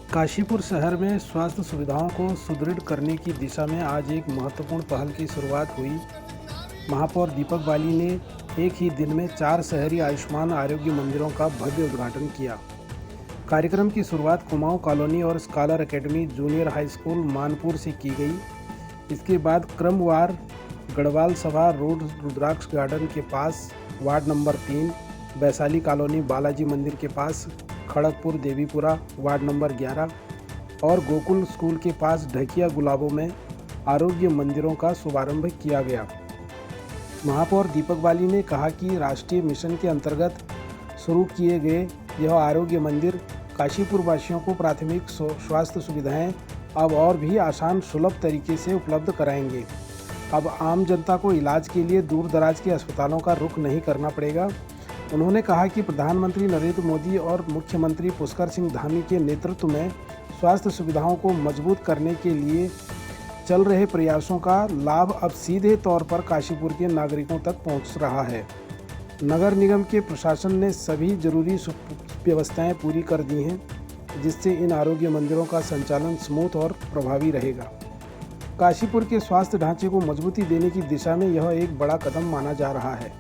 काशीपुर शहर में स्वास्थ्य सुविधाओं को सुदृढ़ करने की दिशा में आज एक महत्वपूर्ण पहल की शुरुआत हुई। महापौर दीपक बाली ने एक ही दिन में 4 शहरी आयुष्मान आरोग्य मंदिरों का भव्य उद्घाटन किया। कार्यक्रम की शुरुआत कुमाऊं कॉलोनी और scholar academy junior high school Manpur से की गई। इसके बाद क्रमवार गढ़वाल सभा रोड रुद्राक्ष गार्डन के पास, ward number 3 Vaishali colony Balaji मंदिर के पास, खड़गपुर देवीपुरा वार्ड नंबर 11 और गोकुल स्कूल के पास ढकिया गुलाबों में आरोग्य मंदिरों का शुभारंभ किया गया। महापौर दीपक बाली ने कहा कि राष्ट्रीय मिशन के अंतर्गत शुरू किए गए यह आरोग्य मंदिर काशीपुर वासियों को प्राथमिक स्वास्थ्य सुविधाएं अब और भी आसान सुलभ तरीके से उपलब्ध कराएंगे। अब आम जनता को इलाज के लिए दूर दराज के अस्पतालों का रुख नहीं करना पड़ेगा। उन्होंने कहा कि प्रधानमंत्री नरेंद्र मोदी और मुख्यमंत्री पुष्कर सिंह धामी के नेतृत्व में स्वास्थ्य सुविधाओं को मजबूत करने के लिए चल रहे प्रयासों का लाभ अब सीधे तौर पर काशीपुर के नागरिकों तक पहुंच रहा है। नगर निगम के प्रशासन ने सभी जरूरी व्यवस्थाएं पूरी कर दी हैं, जिससे इन आरोग्य मंदिरों का संचालन स्मूथ और प्रभावी रहेगा। काशीपुर के स्वास्थ्य ढांचे को मजबूती देने की दिशा में यह एक बड़ा कदम माना जा रहा है।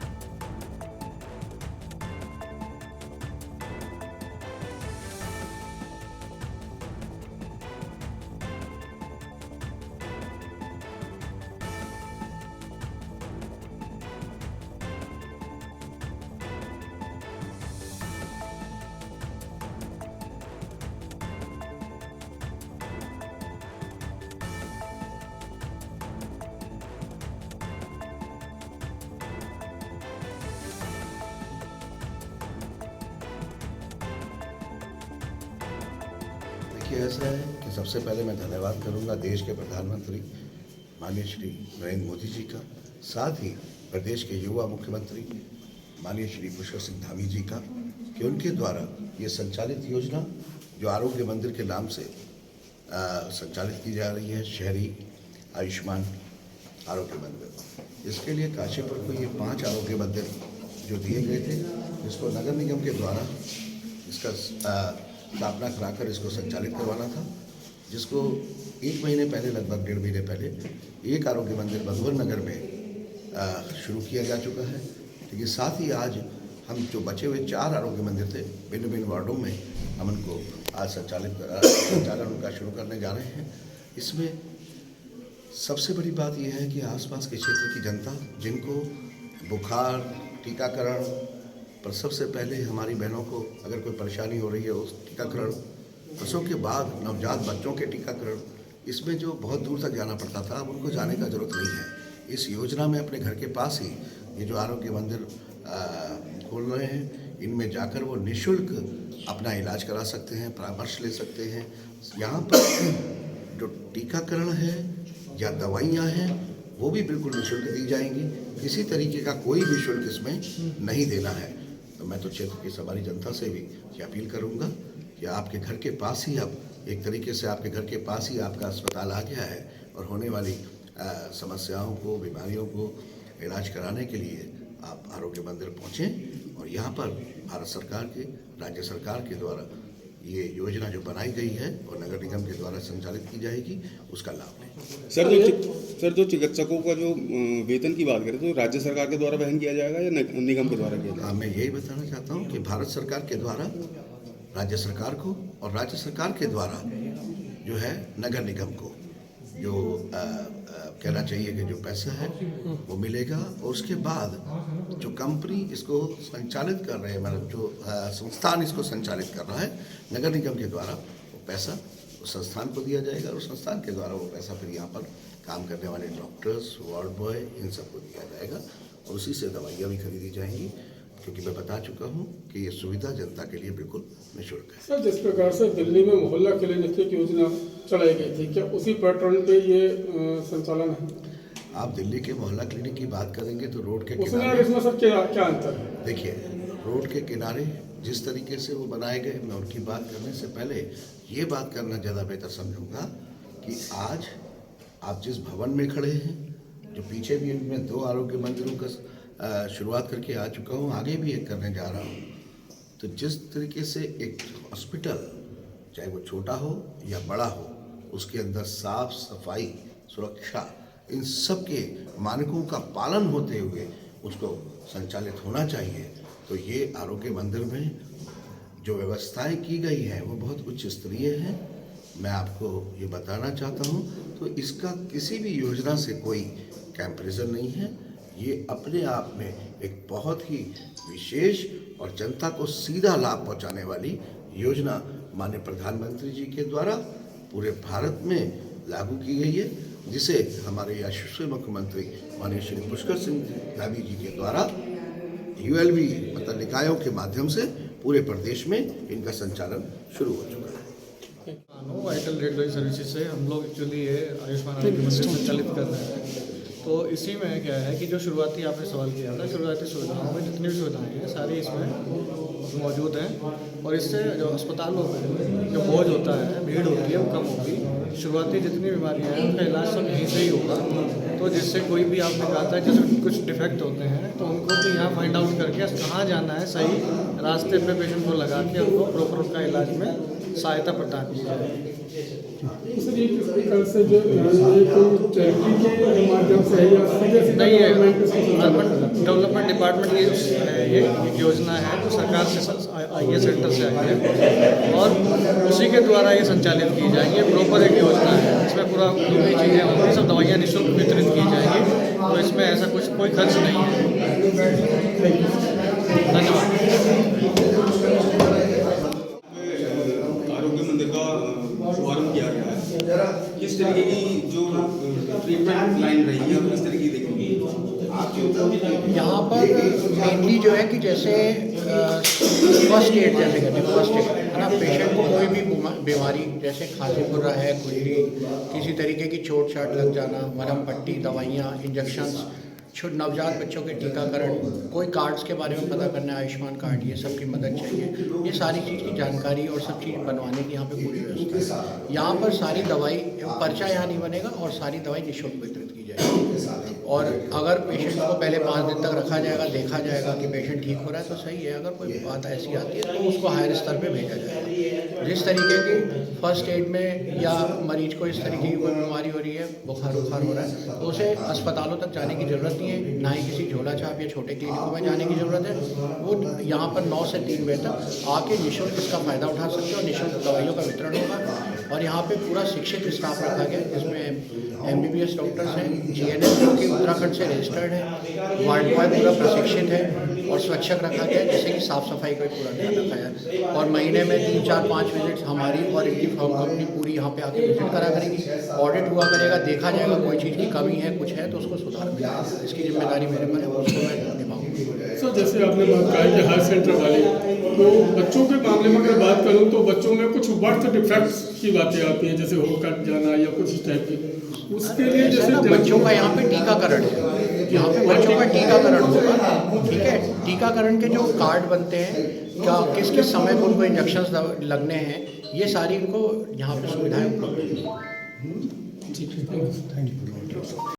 देखिए, ऐसा है कि सबसे पहले मैं धन्यवाद करूंगा देश के प्रधानमंत्री माननीय श्री नरेंद्र मोदी जी का, साथ ही प्रदेश के युवा मुख्यमंत्री माननीय श्री पुष्कर सिंह धामी जी का, कि उनके द्वारा ये संचालित योजना जो आरोग्य मंदिर के नाम से संचालित की जा रही है, शहरी आयुष्मान आरोग्य मंदिर, इसके लिए काशीपुर को ये 5 आरोग्य मंदिर जो दिए गए थे, जिसको नगर निगम के द्वारा इसका स्थापना कराकर इसको संचालित करवाना था, जिसको 1 महीने पहले, लगभग 1.5 महीने पहले एक आरोग्य मंदिर मधुबन नगर में शुरू किया जा चुका है। लेकिन साथ ही आज हम जो बचे हुए 4 आरोग्य मंदिर थे भिन्न भिन्न वार्डों में, हम उनको आज संचालन उनका शुरू करने जा रहे हैं। इसमें सबसे बड़ी बात यह है कि आसपास के क्षेत्र की जनता जिनको बुखार, टीकाकरण, पर सबसे पहले हमारी बहनों को अगर कोई परेशानी हो रही है उस टीकाकरण, प्रसव के बाद नवजात बच्चों के टीकाकरण, इसमें जो बहुत दूर तक जाना पड़ता था, अब उनको जाने का जरूरत नहीं है। इस योजना में अपने घर के पास ही ये जो आरोग्य मंदिर खोल रहे हैं, इनमें जाकर वो निःशुल्क अपना इलाज करा सकते हैं, परामर्श ले सकते हैं। यहाँ पर जो टीकाकरण है या दवाइयाँ हैं वो भी बिल्कुल निःशुल्क दी जाएंगी। किसी तरीके का कोई भी शुल्क इसमें नहीं देना है। तो मैं तो क्षेत्र की सारी जनता से भी ये अपील करूंगा कि आपके घर के पास ही, अब एक तरीके से आपके घर के पास ही आपका अस्पताल आ गया है और होने वाली समस्याओं को, बीमारियों को इलाज कराने के लिए आप आरोग्य मंदिर पहुँचें और यहाँ पर भारत सरकार के, राज्य सरकार के द्वारा ये योजना जो बनाई गई है और नगर निगम के द्वारा संचालित की जाएगी, उसका लाभ लें। सर, जो चिकित्सकों का जो वेतन की बात करें तो राज्य सरकार के द्वारा वहन किया जाएगा या निगम के द्वारा किया जाएगा? मैं यही बताना चाहता हूँ कि भारत सरकार के द्वारा राज्य सरकार को और राज्य सरकार के द्वारा जो है नगर निगम को जो कहना चाहिए कि जो पैसा है वो मिलेगा। और उसके बाद जो कंपनी इसको संचालित कर रहे हैं, मतलब जो संस्थान इसको संचालित कर रहा है, नगर निगम के द्वारा वो पैसा उस संस्थान को दिया जाएगा और उस संस्थान के द्वारा वो पैसा फिर यहाँ पर काम करने वाले डॉक्टर्स, वार्ड बॉय, इन सबको दिया जाएगा और उसी से दवाइयाँ भी खरीदी जाएंगी, क्योंकि मैं बता चुका हूँ कि ये सुविधा जनता के लिए बिल्कुल निःशुल्क है। सर, जिस प्रकार से दिल्ली में मोहल्ला क्लिनिक की योजना चलाई गई थी, क्या उसी पैटर्न पे ये संचालन है? आप दिल्ली के मोहल्ला क्लिनिक की बात करेंगे तो रोड के किनारे, इसमें सर क्या अंतर है? देखिए, रोड के किनारे जिस तरीके से वो बनाए गए, मैं उनकी बात करने से पहले ये बात करना ज़्यादा बेहतर समझूंगा कि आज आप जिस भवन में खड़े हैं, जो पीछे भी मैं 2 आरोग्य मंदिरों का शुरुआत करके आ चुका हूँ, आगे भी एक करने जा रहा हूँ। तो जिस तरीके से एक हॉस्पिटल चाहे वो छोटा हो या बड़ा हो, उसके अंदर साफ सफाई, सुरक्षा, इन सब के मानकों का पालन होते हुए उसको संचालित होना चाहिए। तो ये आरोग्य मंदिर में जो व्यवस्थाएं की गई हैं वो बहुत उच्च स्तरीय हैं। मैं आपको ये बताना चाहता हूँ, तो इसका किसी भी योजना से कोई कंपैरिजन नहीं है। ये अपने आप में एक बहुत ही विशेष और जनता को सीधा लाभ पहुंचाने वाली योजना माननीय प्रधानमंत्री जी के द्वारा पूरे भारत में लागू की गई है, जिसे हमारे यशस्वी मुख्यमंत्री माननीय श्री पुष्कर सिंह धामी जी के द्वारा ULB मतलब निकायों के माध्यम से पूरे प्रदेश में इनका संचालन शुरू हो चुका है। वाइटल रेडियो सर्विसेज से हम लोग एक्चुअली ये आयुष्मान आरोग्य मंदिर संचालित कर रहे हैं। तो इसी में क्या है कि जो शुरुआती आपने सवाल किया था, शुरुआती सुविधाओं में जितनी भी सुविधाएं हैं सारी इसमें मौजूद हैं, और इससे जो अस्पतालों में जो बोझ होता है, भीड़ होती है, वो कम होगी। शुरुआती जितनी बीमारियां हैं उनका इलाज सब यहीं से ही होगा। तो जिससे कोई भी आपने कहा था जैसे कुछ डिफेक्ट होते हैं तो उनको भी यहाँ फाइंड आउट करके कहाँ जाना है, सही रास्ते पे पेशेंट को लगा के उनको प्रॉपर उनका इलाज में सहायता प्रदान की जाए। सर, ये किस प्रकार से जो एक चैरिटी के माध्यम से या सीधे नहीं है, गवर्नमेंट डेवलपमेंट डिपार्टमेंट ये एक योजना है जो सरकार से ये सेंटर से आई है और उसी के द्वारा ये संचालित की जाएगी। प्रॉपर एक योजना है, इसमें पूरा जो भी चीज़ें होंगी सब दवाइयाँ निःशुल्क वितरित की जाएगी। तो इसमें ऐसा कोई खर्च नहीं है। धन्यवाद। आरोग्य मंदिर का शुभारंभ किया गया है, किस तरीके की जो ट्रीटमेंट लाइन रही है किस तरीके की देखेंगे? यहाँ पर मेनली जो है कि जैसे फर्स्ट एड जैसे कहते हैं, फर्स्ट एड है ना, पेशेंट को कोई भी बीमारी जैसे खांसी खुर्रा है, खुजली, किसी तरीके की चोट चाट लग जाना, मरहम पट्टी, दवाइयाँ, इंजेक्शंस, छोटे नवजात बच्चों के टीकाकरण, कोई कार्ड्स के बारे में पता करना है, आयुष्मान कार्ड, ये सब की मदद चाहिए। ये सारी चीज़ की जानकारी और सब चीज़ बनवाने की यहाँ पे पूरी व्यवस्था है। यहाँ पर सारी दवाई, पर्चा यहाँ नहीं बनेगा और सारी दवाई निःशुल्क वितरित की जाएगी। और अगर पेशेंट को पहले 5 दिन तक रखा जाएगा, देखा जाएगा कि पेशेंट ठीक हो रहा है तो सही है। अगर कोई बात ऐसी आती है तो उसको हायर स्तर पर भेजा जाएगा। जिस तरीके की फर्स्ट एड में या मरीज को इस तरीके की कोई बीमारी हो रही है, बुखार हो रहा है, तो उसे अस्पतालों तक जाने की ज़रूरत नहीं है, ना ही किसी झोला छाप या छोटे क्लिनिकों में जाने की ज़रूरत है। वो यहाँ पर 9 से 3 बजे तक आके निःशुल्क इसका फ़ायदा उठा सकते हैं और निःशुल्क दवाइयों का वितरण होगा। और यहाँ पे पूरा शिक्षित स्टाफ रखा गया, जिसमें MBBS डॉक्टर्स हैं, GNM जो कि उत्तराखंड से रजिस्टर्ड है, वार्ड बॉय पूरा प्रशिक्षित है, और स्वच्छक रखा गया है, जैसे कि साफ़ सफाई का पूरा ध्यान रखा जाए। और महीने में 3, 4, 5 विजिट्स हमारी और इनकी फर्म कंपनी पूरी यहाँ पे आके विजिट करा करेगी, ऑडिट हुआ करेगा, देखा जाएगा कोई चीज़ की कमी है, कुछ है तो उसको सुधार मिलेगा। इसकी जिम्मेदारी मेरे पर है, उसको मैं निभाऊंगा। सर, जैसे आपने बात कहा कि हेल्थ सेंटर वाले, तो बच्चों के मामले में अगर बात करूँ तो बच्चों में कुछ बर्थ डिफेक्ट्स की बातें आती हैं, जैसे हो कट जाना या कुछ इस टाइप की, उसके लिए जैसे बच्चों का यहाँ पे टीकाकरण है, यहाँ पे बच्चों का टीकाकरण होगा, ठीक है। टीकाकरण के जो कार्ड बनते हैं, क्या किस किस समय पर उनको इंजेक्शंस लगने हैं, ये सारी इनको यहाँ पे सुविधाएं उपलब्ध हैं। ठीक है, थैंक यू।